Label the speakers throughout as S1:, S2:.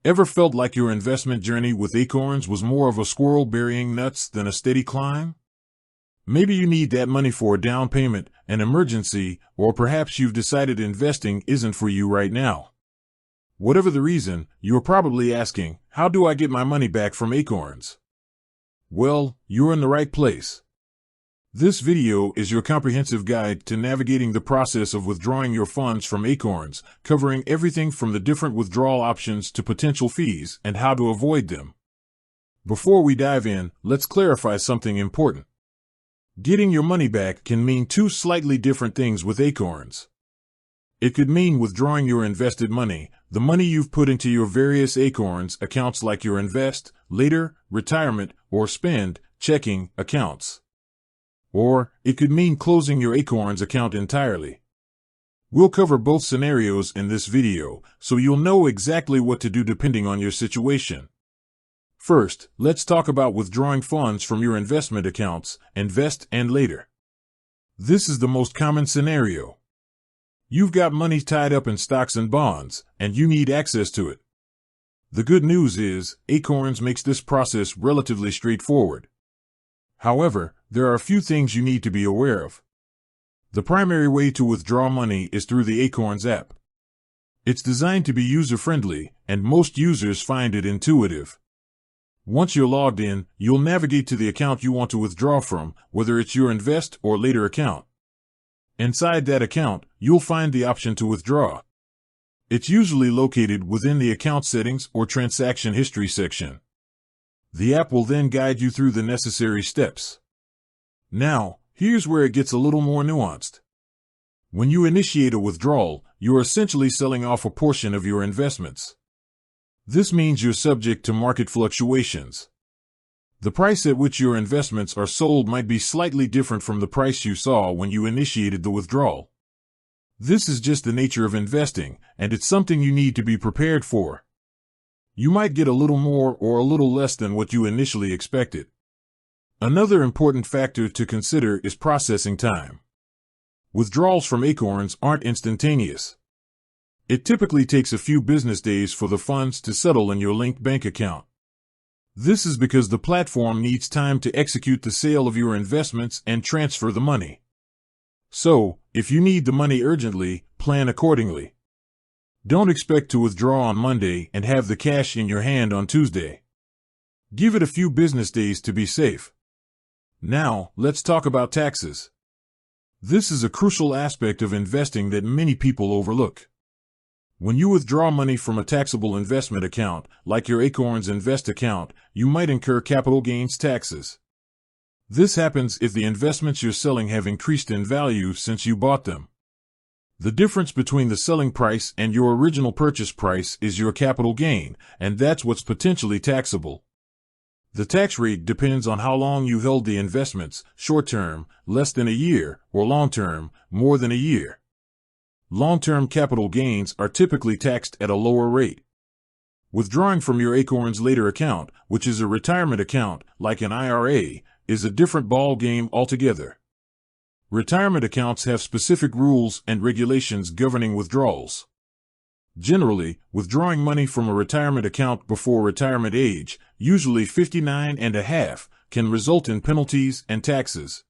S1: Ever felt like your investment journey with Acorns was more of a squirrel burying nuts than a steady climb? Maybe you need that money for a down payment, an emergency, or perhaps you've decided investing isn't for you right now. Whatever the reason, you're probably asking, how do I get my money back from Acorns? Well, you're in the right place. This video is your comprehensive guide to navigating the process of withdrawing your funds from Acorns, covering everything from the different withdrawal options to potential fees and how to avoid them. Before we dive in, let's clarify something important. Getting your money back can mean two slightly different things with Acorns. It could mean withdrawing your invested money, the money you've put into your various Acorns accounts like your invest, later, retirement, or spend, checking accounts. Or, it could mean closing your Acorns account entirely. We'll cover both scenarios in this video, so you'll know exactly what to do depending on your situation. First, let's talk about withdrawing funds from your investment accounts, invest and later. This is the most common scenario. You've got money tied up in stocks and bonds, and you need access to it. The good news is, Acorns makes this process relatively straightforward. However, there are a few things you need to be aware of. The primary way to withdraw money is through the Acorns app. It's designed to be user-friendly, and most users find it intuitive. Once you're logged in, you'll navigate to the account you want to withdraw from, whether it's your invest or later account. Inside that account, you'll find the option to withdraw. It's usually located within the account settings or transaction history section. The app will then guide you through the necessary steps. Now, here's where it gets a little more nuanced. When you initiate a withdrawal, you're essentially selling off a portion of your investments. This means you're subject to market fluctuations. The price at which your investments are sold might be slightly different from the price you saw when you initiated the withdrawal. This is just the nature of investing, and it's something you need to be prepared for. You might get a little more or a little less than what you initially expected. Another important factor to consider is processing time. Withdrawals from Acorns aren't instantaneous. It typically takes a few business days for the funds to settle in your linked bank account. This is because the platform needs time to execute the sale of your investments and transfer the money. So, if you need the money urgently, plan accordingly. Don't expect to withdraw on Monday and have the cash in your hand on Tuesday. Give it a few business days to be safe. Now, let's talk about taxes. This is a crucial aspect of investing that many people overlook. When you withdraw money from a taxable investment account, like your Acorns Invest account, you might incur capital gains taxes. This happens if the investments you're selling have increased in value since you bought them. The difference between the selling price and your original purchase price is your capital gain, and that's what's potentially taxable. The tax rate depends on how long you held the investments, short-term, less than a year, or long-term, more than a year. Long-term capital gains are typically taxed at a lower rate. Withdrawing from your Acorns Later account, which is a retirement account, like an IRA, is a different ball game altogether. Retirement accounts have specific rules and regulations governing withdrawals. Generally, withdrawing money from a retirement account before retirement age, usually 59 and a half, can result in penalties and taxes.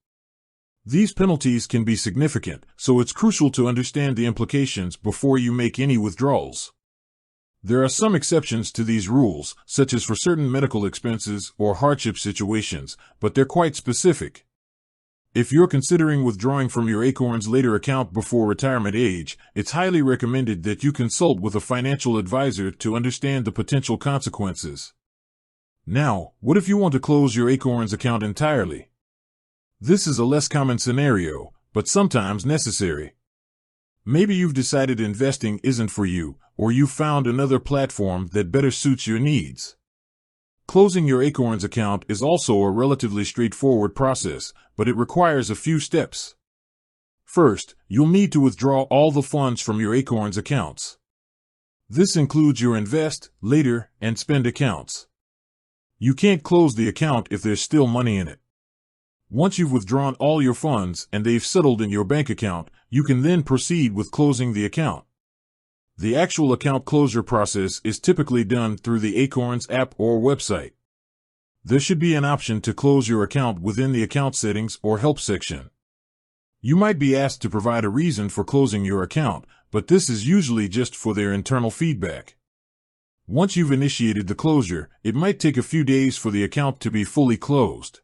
S1: These penalties can be significant, so it's crucial to understand the implications before you make any withdrawals. There are some exceptions to these rules, such as for certain medical expenses or hardship situations, but they're quite specific. If you're considering withdrawing from your Acorns Later account before retirement age, it's highly recommended that you consult with a financial advisor to understand the potential consequences. Now, what if you want to close your Acorns account entirely? This is a less common scenario, but sometimes necessary. Maybe you've decided investing isn't for you, or you've found another platform that better suits your needs. Closing your Acorns account is also a relatively straightforward process, but it requires a few steps. First, you'll need to withdraw all the funds from your Acorns accounts. This includes your invest, later, and spend accounts. You can't close the account if there's still money in it. Once you've withdrawn all your funds and they've settled in your bank account, you can then proceed with closing the account. The actual account closure process is typically done through the Acorns app or website. There should be an option to close your account within the account settings or help section. You might be asked to provide a reason for closing your account, but this is usually just for their internal feedback. Once you've initiated the closure, it might take a few days for the account to be fully closed.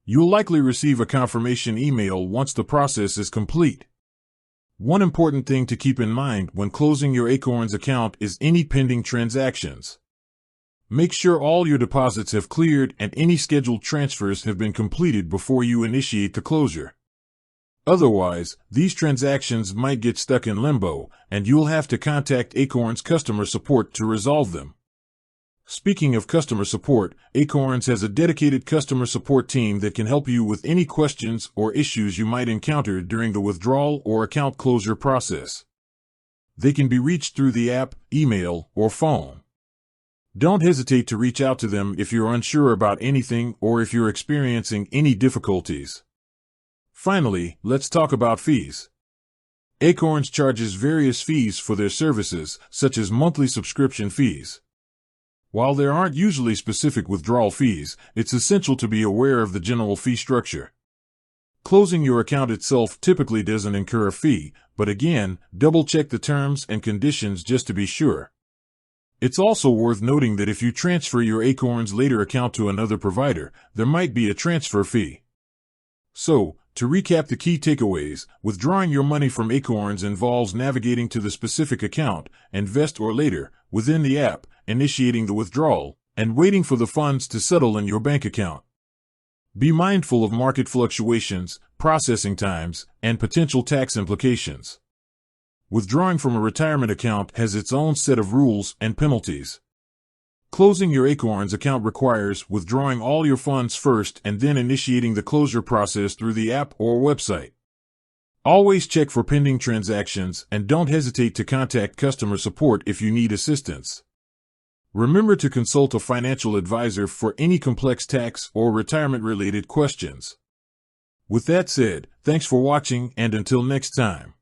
S1: You'll likely receive a confirmation email once the process is complete. One important thing to keep in mind when closing your Acorns account is any pending transactions. Make sure all your deposits have cleared and any scheduled transfers have been completed before you initiate the closure. Otherwise, these transactions might get stuck in limbo, and you'll have to contact Acorns customer support to resolve them. Speaking of customer support, Acorns has a dedicated customer support team that can help you with any questions or issues you might encounter during the withdrawal or account closure process. They can be reached through the app, email, or phone. Don't hesitate to reach out to them if you're unsure about anything or if you're experiencing any difficulties. Finally, let's talk about fees. Acorns charges various fees for their services, such as monthly subscription fees. While there aren't usually specific withdrawal fees, it's essential to be aware of the general fee structure. Closing your account itself typically doesn't incur a fee, but again, double-check the terms and conditions just to be sure. It's also worth noting that if you transfer your Acorns Later account to another provider, there might be a transfer fee. So, to recap the key takeaways, withdrawing your money from Acorns involves navigating to the specific account, Invest or Later, within the app, initiating the withdrawal, and waiting for the funds to settle in your bank account. Be mindful of market fluctuations, processing times, and potential tax implications. Withdrawing from a retirement account has its own set of rules and penalties. Closing your Acorns account requires withdrawing all your funds first and then initiating the closure process through the app or website. Always check for pending transactions and don't hesitate to contact customer support if you need assistance. Remember to consult a financial advisor for any complex tax or retirement-related questions. With that said, thanks for watching and until next time.